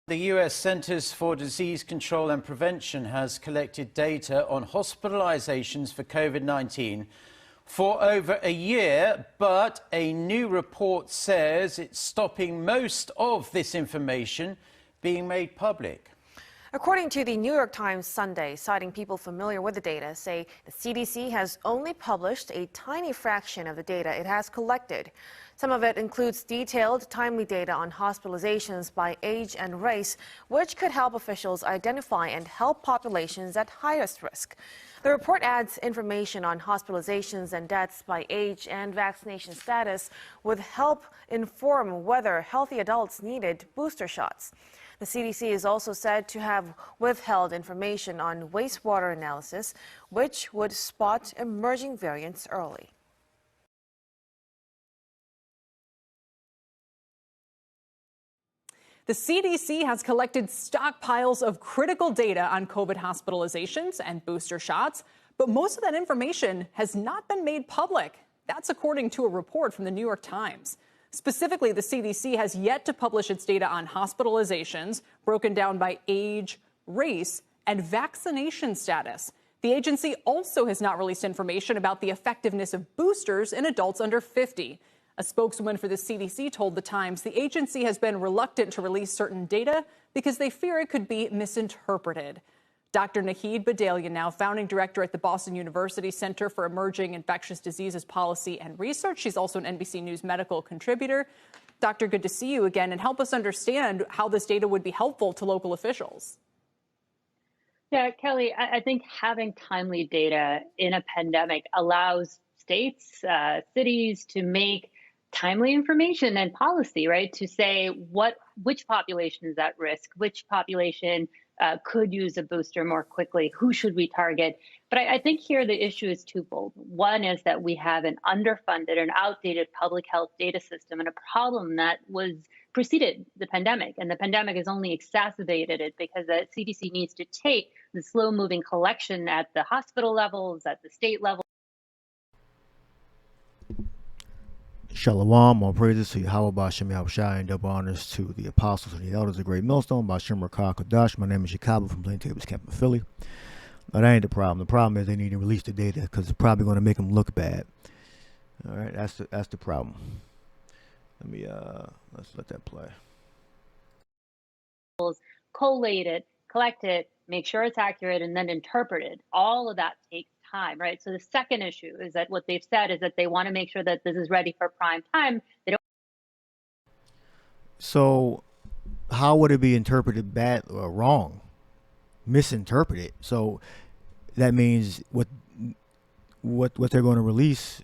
The U.S. Centers for Disease Control and Prevention has collected data on hospitalizations for COVID-19 for over a year, but a new report says it's stopping most of this information being made public. According to the New York Times Sunday, citing people familiar with the data, say the CDC has only published a tiny fraction of the data it has collected. Some of it includes detailed, timely data on hospitalizations by age and race, which could help officials identify and help populations at highest risk. The report adds information on hospitalizations and deaths by age and vaccination status, would help inform whether healthy adults needed booster shots. The CDC is also said to have withheld information on wastewater analysis, which would spot emerging variants early. The CDC has collected stockpiles of critical data on COVID hospitalizations and booster shots, but most of that information has not been made public. That's according to a report from the New York Times. Specifically, the CDC has yet to publish its data on hospitalizations, broken down by age, race, and vaccination status. The agency also has not released information about the effectiveness of boosters in adults under 50. A spokeswoman for the CDC told the Times the agency has been reluctant to release certain data because they fear it could be misinterpreted. Dr. Nahid Badalian, now founding director at the Boston University Center for Emerging Infectious Diseases Policy and Research. She's also an NBC News medical contributor. Doctor, good to see you again, and help us understand how this data would be helpful to local officials. Yeah, Kelly, I think having timely data in a pandemic allows states, cities to make timely information and policy, right? To say which population is at risk, which population could use a booster more quickly, who should we target? But I think here the issue is twofold. One is that we have an underfunded and outdated public health data system, and a problem that was preceded the pandemic. And the pandemic has only exacerbated it because the CDC needs to take the slow-moving collection at the hospital levels, at the state level. Shalom, all praises to Yahweh Bashem Yahushai, and double honors to the apostles and the elders of Great Millstone, Bashem Rakah Kadash. My name is Yakalba from Plaintables Camp in Philly. Now, that ain't the problem. The problem is they need to release the data because it's probably going to make them look bad. All right, that's the problem. Let me let's let that play. Collate it, collect it, make sure it's accurate, and then interpret it. All of that takes time, right? So the second issue is that what they've said is that they want to make sure that this is ready for prime time. They don't. So how would it be interpreted bad or wrong? Misinterpreted. So that means what they're going to release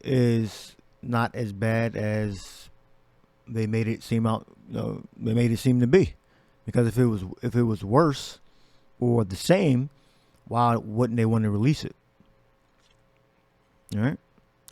is not as bad as they made it seem out. They made it seem to be, because if it was worse or the same, why wouldn't they want to release it? All right.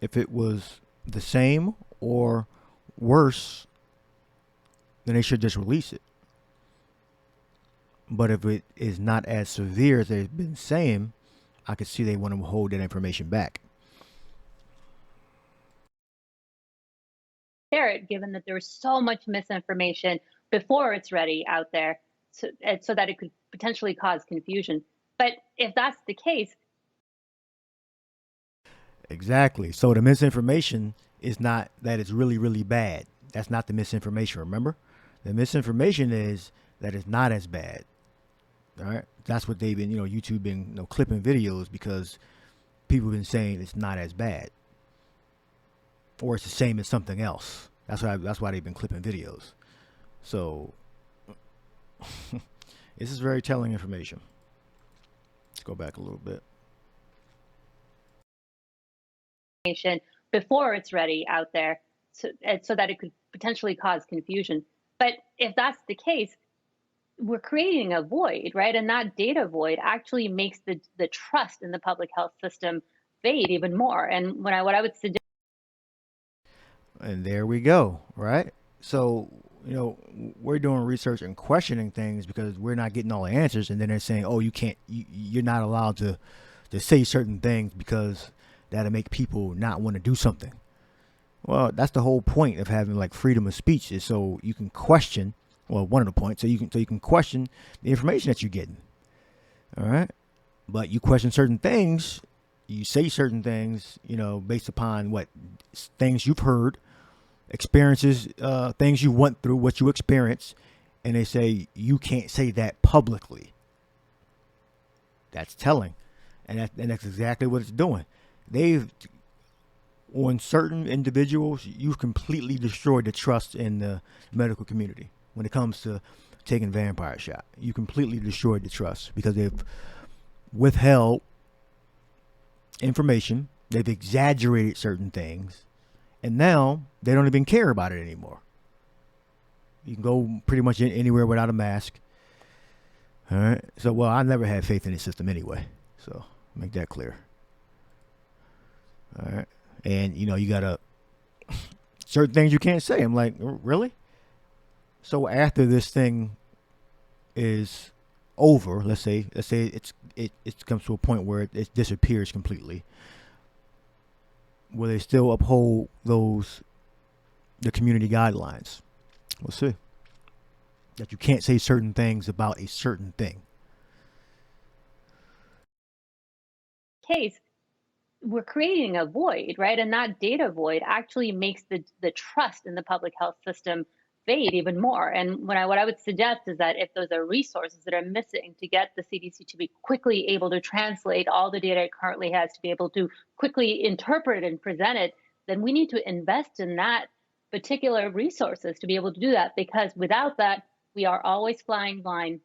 If it was the same or worse, then they should just release it. But if it is not as severe as they've been saying, I could see they want to hold that information back. Given that there's so much misinformation before it's ready out there, so that it could potentially cause confusion. But if that's the case. Exactly. So the misinformation is not that it's really, really bad. That's not the misinformation. Remember, the misinformation is that it's not as bad. All right. That's what they've been, YouTube been, clipping videos because people have been saying it's not as bad, or it's the same as something else. That's why they've been clipping videos. So this is very telling information. Let's go back a little bit. Before it's ready out there, so that it could potentially cause confusion. But if that's the case, we're creating a void, right? And that data void actually makes the trust in the public health system fade even more. And what I would suggest. And there we go, right? So, we're doing research and questioning things because we're not getting all the answers. And then they're saying, oh, you're not allowed to say certain things because that'll make people not want to do something. Well, that's the whole point of having freedom of speech, is so you can question Well, one of the points. So you can question the information that you're getting. All right. But you question certain things, you say certain things, based upon what things you've heard, experiences, things you went through, what you experienced, and they say you can't say that publicly. That's telling, and that's exactly what it's doing. On certain individuals, you've completely destroyed the trust in the medical community when it comes to taking vampire shot. You completely destroyed the trust because they've withheld information, they've exaggerated certain things, and now they don't even care about it anymore. You can go pretty much anywhere without a mask. All right. So, well, I never had faith in the system anyway. So, make that clear. All right. And, you got to, certain things you can't say. I'm like, really? So, after this thing is over, let's say it comes to a point where it disappears completely, will they still uphold the community guidelines? We'll see. That you can't say certain things about a certain thing. Case, we're creating a void, right? And that data void actually makes the trust in the public health system fade even more. And what I would suggest is that if those are resources that are missing to get the CDC to be quickly able to translate all the data it currently has, to be able to quickly interpret and present it, then we need to invest in that particular resources to be able to do that, because without that, we are always flying blind.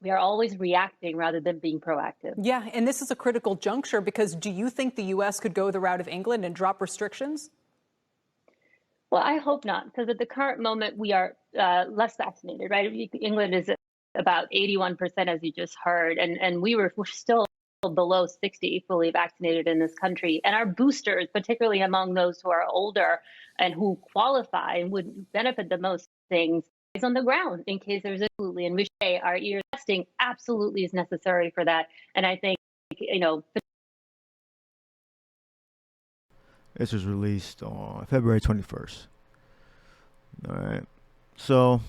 We are always reacting rather than being proactive. Yeah, and this is a critical juncture because do you think the U.S. could go the route of England and drop restrictions? Well, I hope not, because at the current moment, we are less vaccinated, right? England is about 81%, as you just heard, and we're still below 60 fully vaccinated in this country. And our boosters, particularly among those who are older and who qualify and would benefit the most things, is on the ground in case there's absolutely, and we say our ear testing absolutely is necessary for that. And I think, This was released on February 21st. All right. So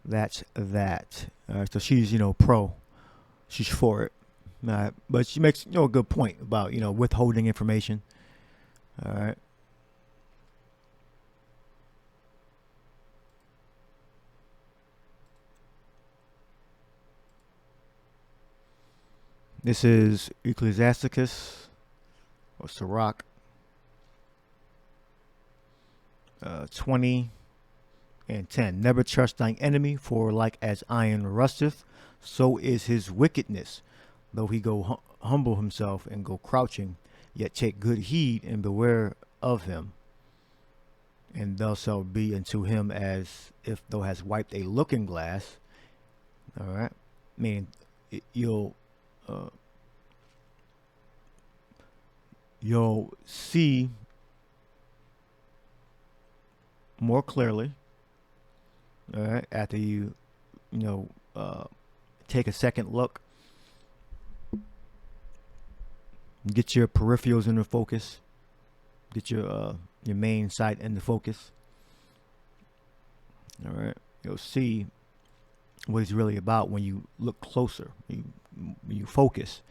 that's that. So she's, pro. She's for it. All right. But she makes, a good point about, withholding information. All right. This is Ecclesiasticus or Sirach 20 and 10. Never trust thine enemy, for like as iron rusteth, so is his wickedness. Though he go humble himself and go crouching, yet take good heed and beware of him. And thou shalt be unto him as if thou hast wiped a looking glass. All right. Meaning you'll see more clearly, all right, after you take a second look, get your peripherals into focus, get your main sight into focus. All right, you'll see what he's really about when you look closer, you focus,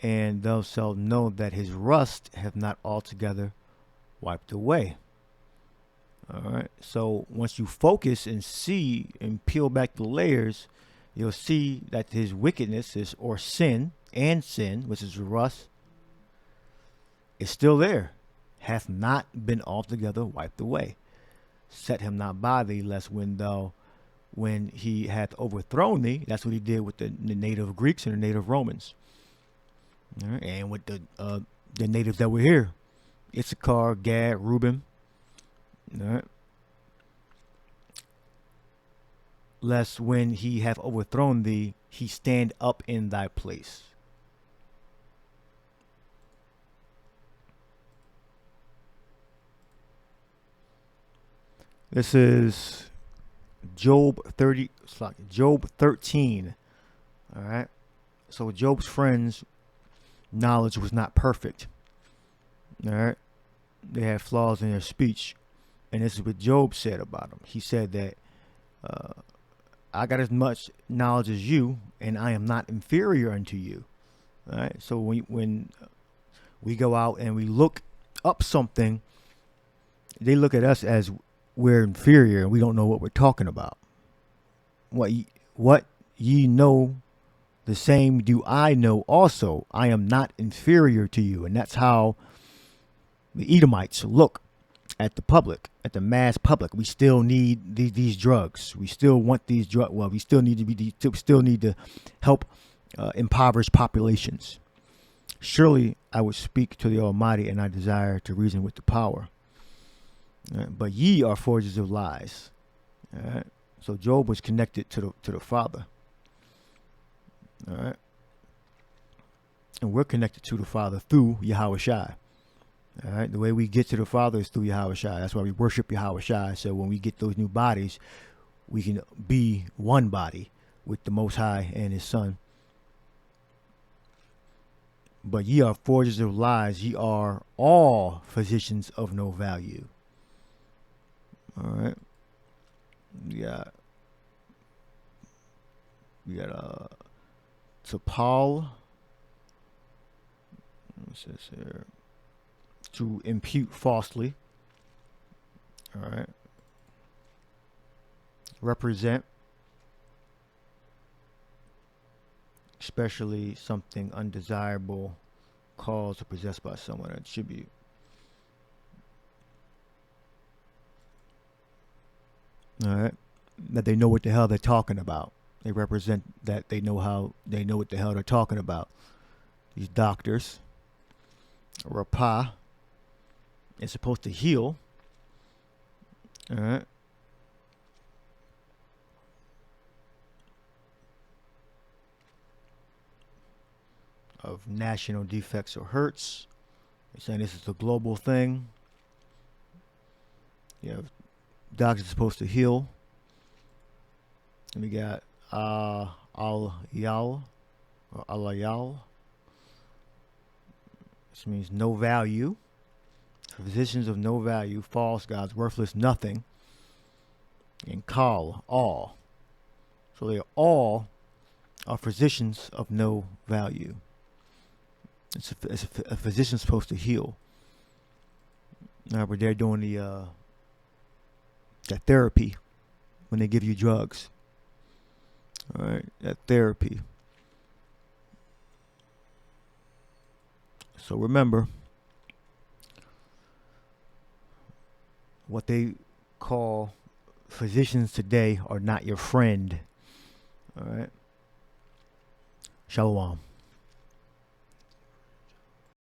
and thou shalt know that his rust have not altogether wiped away. All right. So once you focus and see and peel back the layers, you'll see that his wickedness is, or sin, which is rust, is still there, hath not been altogether wiped away. Set him not by thee, lest when he hath overthrown thee, that's what he did with the native Greeks and the native Romans. All right. And with the natives that were here, Issachar, Gad, Reuben. All right. Lest when he hath overthrown thee, he stand up in thy place. This is Job 13. All right. So Job's friends' knowledge was not perfect. All right. They had flaws in their speech. And this is what Job said about him. He said that I got as much knowledge as you, and I am not inferior unto you. All right. So when we go out and we look up something, they look at us as we're inferior and we don't know what we're talking about. What ye know, the same do I know also. I am not inferior to you. And that's how the Edomites look at the public, at the mass public. We still need these drugs. We still want these drugs. Well, we still need to help impoverished populations. Surely I would speak to the Almighty, and I desire to reason with the power. But ye are forgers of lies. All right. So Job was connected to the Father. All right. And we're connected to the Father through Yahushua. All right. The way we get to the Father is through Yahushua. That's why we worship Yahushua. So when we get those new bodies, we can be one body with the Most High and His Son. But ye are forgers of lies. Ye are all physicians of no value. All right. We got to Paul. It says here, to impute falsely. All right. Represent, especially something undesirable, caused or possessed by someone. Attribute. All right. That they know what the hell they're talking about. They represent that they know what the hell they're talking about. These doctors. Rapah is supposed to heal. All right. Of national defects or hurts. They're saying this is a global thing. You have doctors are supposed to heal. And we got al-yal or al-yal. This means no value. Physicians of no value, false gods, worthless, nothing. And kal, all. So they all are physicians of no value. It's a physician's supposed to heal. Now, but they're doing that therapy when they give you drugs. All right, that therapy. So remember, what they call physicians today are not your friend. All right. Shalom.